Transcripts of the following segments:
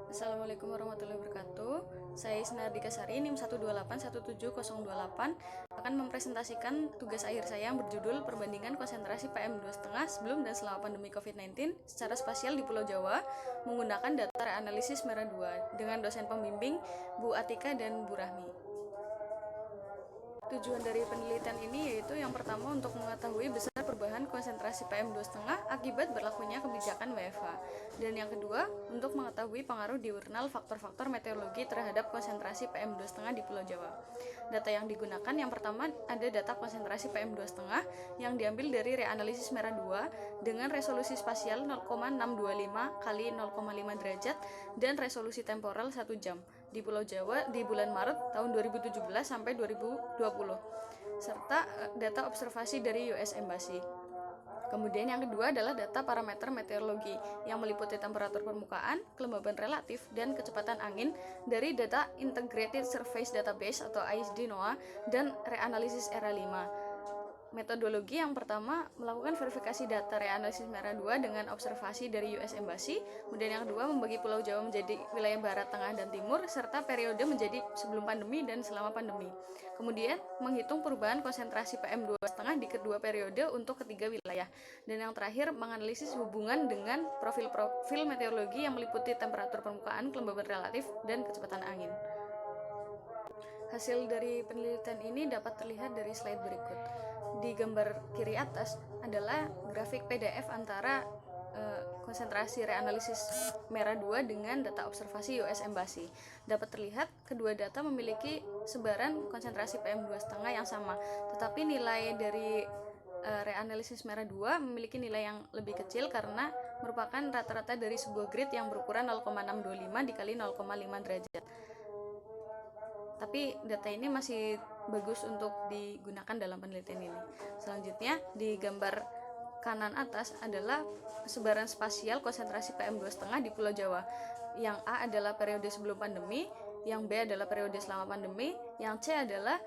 Assalamualaikum warahmatullahi wabarakatuh. Saya Isnardika Sari, NIM 1281708 akan mempresentasikan tugas akhir saya yang berjudul Perbandingan konsentrasi PM2,5 sebelum dan selama pandemi COVID-19 secara spasial di Pulau Jawa menggunakan data reanalisis Merah 2 dengan dosen pembimbing Bu Atika dan Bu Rahmi. Tujuan dari penelitian ini yaitu yang pertama untuk mengetahui besar perubahan konsentrasi PM2,5 akibat berlakunya kebijakan WFH, dan yang kedua untuk mengetahui pengaruh diurnal faktor-faktor meteorologi terhadap konsentrasi PM2,5 di Pulau Jawa. Data yang digunakan yang pertama ada data konsentrasi PM2,5 yang diambil dari reanalisis Merah 2 dengan resolusi spasial 0,625 kali 0,5 derajat dan resolusi temporal 1 jam di Pulau Jawa di bulan Maret tahun 2017 sampai 2020 serta data observasi dari US Embassy. Kemudian yang kedua adalah data parameter meteorologi yang meliputi temperatur permukaan, kelembaban relatif, dan kecepatan angin dari data Integrated Surface Database atau ISD NOAA dan reanalisis era 5. Metodologi yang pertama melakukan verifikasi data reanalisis Merah 2 dengan observasi dari US Embassy. Kemudian yang kedua membagi Pulau Jawa menjadi wilayah barat, tengah, dan timur serta periode menjadi sebelum pandemi dan selama pandemi. Kemudian menghitung perubahan konsentrasi PM2,5 di kedua periode untuk ketiga wilayah. Dan yang terakhir menganalisis hubungan dengan profil meteorologi yang meliputi temperatur permukaan, kelembaban relatif, dan kecepatan angin. Hasil dari penelitian ini dapat terlihat dari slide berikut. Di gambar kiri atas adalah grafik PDF antara konsentrasi reanalisis Merah 2 dengan data observasi US Embassy. Dapat terlihat kedua data memiliki sebaran konsentrasi PM2,5 yang sama, tetapi nilai dari reanalisis Merah 2 memiliki nilai yang lebih kecil karena merupakan rata-rata dari sebuah grid yang berukuran 0,625 dikali 0,5 derajat. Tapi data ini masih bagus untuk digunakan dalam penelitian ini. Selanjutnya di gambar kanan atas adalah sebaran spasial konsentrasi PM2,5 di Pulau Jawa. Yang A adalah periode sebelum pandemi, yang B adalah periode selama pandemi, yang C adalah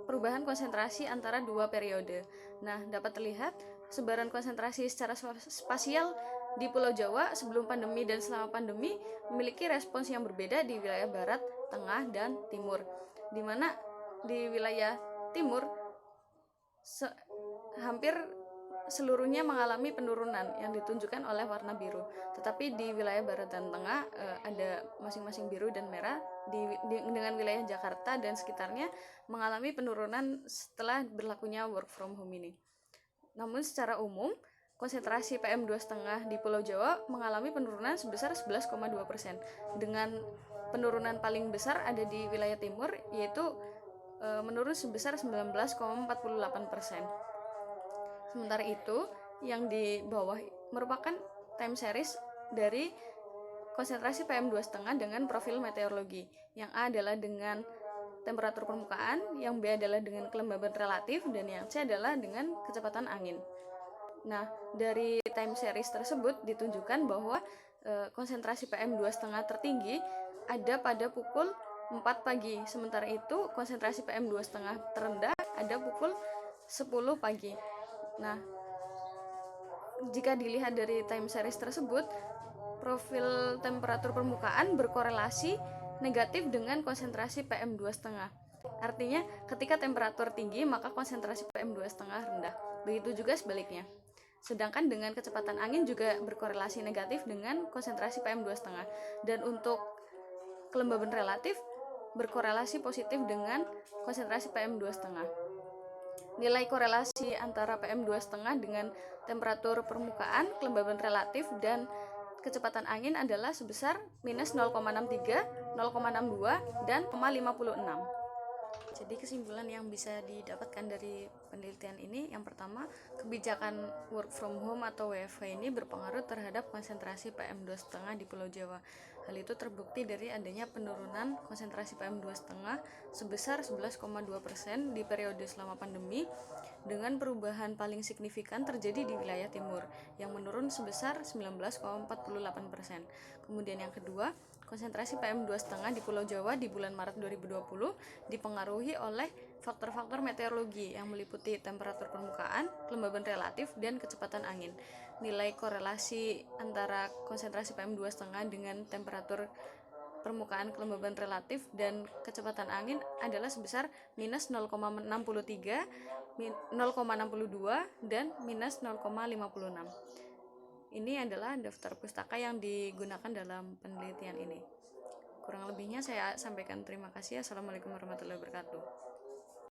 perubahan konsentrasi antara dua periode. Nah, dapat terlihat sebaran konsentrasi secara spasial di Pulau Jawa sebelum pandemi dan selama pandemi memiliki respons yang berbeda di wilayah barat, tengah, dan timur. Di mana di wilayah timur hampir seluruhnya mengalami penurunan yang ditunjukkan oleh warna biru. Tetapi di wilayah barat dan tengah ada masing-masing biru dan merah. Dengan wilayah Jakarta dan sekitarnya mengalami penurunan setelah berlakunya work from home ini. Namun secara umum konsentrasi PM2,5 di Pulau Jawa mengalami penurunan sebesar 11,2%. Dengan penurunan paling besar ada di wilayah timur, yaitu menurun sebesar 19,48%. Sementara itu, yang di bawah merupakan time series dari konsentrasi PM2,5 dengan profil meteorologi. Yang A adalah dengan temperatur permukaan, yang B adalah dengan kelembaban relatif, dan yang C adalah dengan kecepatan angin. Nah, dari time series tersebut ditunjukkan bahwa konsentrasi PM2,5 tertinggi ada pada pukul 4 pagi. Sementara itu, konsentrasi PM2,5 terendah ada pukul 10 pagi. Nah, jika dilihat dari time series tersebut, profil temperatur permukaan berkorelasi negatif dengan konsentrasi PM2,5. Artinya, ketika temperatur tinggi, maka konsentrasi PM2,5 rendah. Begitu juga sebaliknya. Sedangkan dengan kecepatan angin juga berkorelasi negatif dengan konsentrasi PM2,5. Dan untuk kelembaban relatif berkorelasi positif dengan konsentrasi PM2,5. Nilai korelasi antara PM2,5 dengan temperatur permukaan, kelembaban relatif, dan kecepatan angin adalah sebesar minus 0,63, 0,62, dan 0,56. Jadi kesimpulan yang bisa didapatkan dari penelitian ini, yang pertama, kebijakan work from home atau WFH ini berpengaruh terhadap konsentrasi PM2,5 di Pulau Jawa. Hal itu terbukti dari adanya penurunan konsentrasi PM2,5 sebesar 11,2% di periode selama pandemi, dengan perubahan paling signifikan terjadi di wilayah timur yang menurun sebesar 19,48%. Kemudian yang kedua, konsentrasi PM2,5 di Pulau Jawa di bulan Maret 2020 dipengaruhi oleh faktor-faktor meteorologi yang meliputi temperatur permukaan, kelembaban relatif, dan kecepatan angin. Nilai korelasi antara konsentrasi PM2,5 dengan temperatur permukaan, kelembaban relatif, dan kecepatan angin adalah sebesar minus 0,63, 0,62, dan minus 0,56. Ini adalah daftar pustaka yang digunakan dalam penelitian ini. Kurang lebihnya saya sampaikan terima kasih. Assalamualaikum warahmatullahi wabarakatuh.